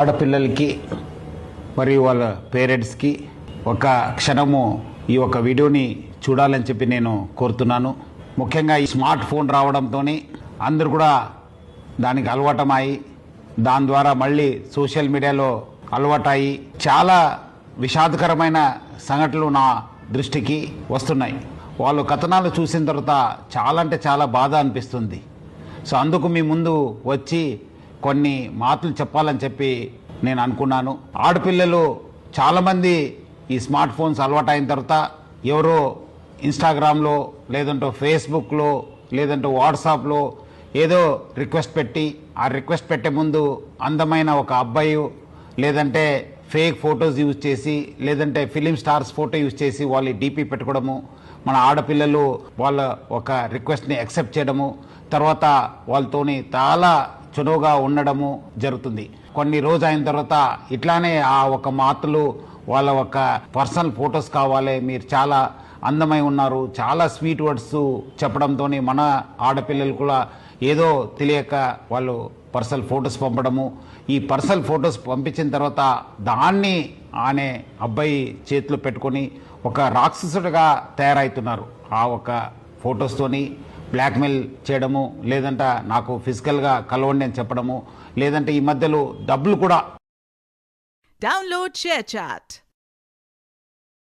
ఆడపిల్లలకి మరియు వాళ్ళ పేరెంట్స్కి ఒక క్షణము ఈ ఒక వీడియోని చూడాలని చెప్పి నేను కోరుతున్నాను. ముఖ్యంగా ఈ స్మార్ట్ ఫోన్ రావడంతో అందరూ కూడా దానికి అలవాటమై దాని ద్వారా మళ్ళీ సోషల్ మీడియాలో అలవాటయి చాలా విషాదకరమైన సంఘటనలు నా దృష్టికి వస్తున్నాయి. వాళ్ళు కథనాలు చూసిన తర్వాత చాలా అంటే చాలా బాధ అనిపిస్తుంది. సో అందుకు మీ ముందు వచ్చి కొన్ని మాటలు చెప్పాలని చెప్పి నేను అనుకున్నాను. ఆడపిల్లలు చాలామంది ఈ స్మార్ట్ ఫోన్స్ అలవాటు అయిన తర్వాత ఎవరో ఇన్స్టాగ్రామ్లో లేదంటే ఫేస్బుక్లో లేదంటే వాట్సాప్లో ఏదో రిక్వెస్ట్ పెట్టి ఆ రిక్వెస్ట్ పెట్టే ముందు అందమైన ఒక అబ్బాయి లేదంటే ఫేక్ ఫొటోస్ యూజ్ చేసి లేదంటే ఫిలిం స్టార్స్ ఫోటో యూజ్ చేసి వాళ్ళు డీపీ పెట్టుకోవడము, మన ఆడపిల్లలు వాళ్ళ ఒక రిక్వెస్ట్ని యాక్సెప్ట్ చేయడము, తర్వాత వాళ్ళతోని చాలా చనువుగా ఉండడము జరుగుతుంది. కొన్ని రోజు అయిన తర్వాత ఇట్లానే ఆ ఒక మాటలు వాళ్ళ ఒక పర్సనల్ ఫొటోస్ కావాలి, మీరు చాలా అందమై ఉన్నారు, చాలా స్వీట్ వర్డ్స్ చెప్పడంతో మన ఆడపిల్లలు కూడా ఏదో తెలియక వాళ్ళు పర్సనల్ ఫొటోస్ పంపడము. ఈ పర్సనల్ ఫొటోస్ పంపించిన తర్వాత దాన్ని ఆనే అబ్బాయి చేతిలో పెట్టుకొని ఒక రాక్షసుడిగా తయారవుతున్నారు. ఆ ఒక ఫొటోస్తోని బ్లాక్మెయిల్ చేయడము, లేదంటే నాకు ఫిజికల్గా కలవండి అని చెప్పడము, లేదంటే ఈ మధ్యలో డబ్బులు కూడా. Download ShareChat.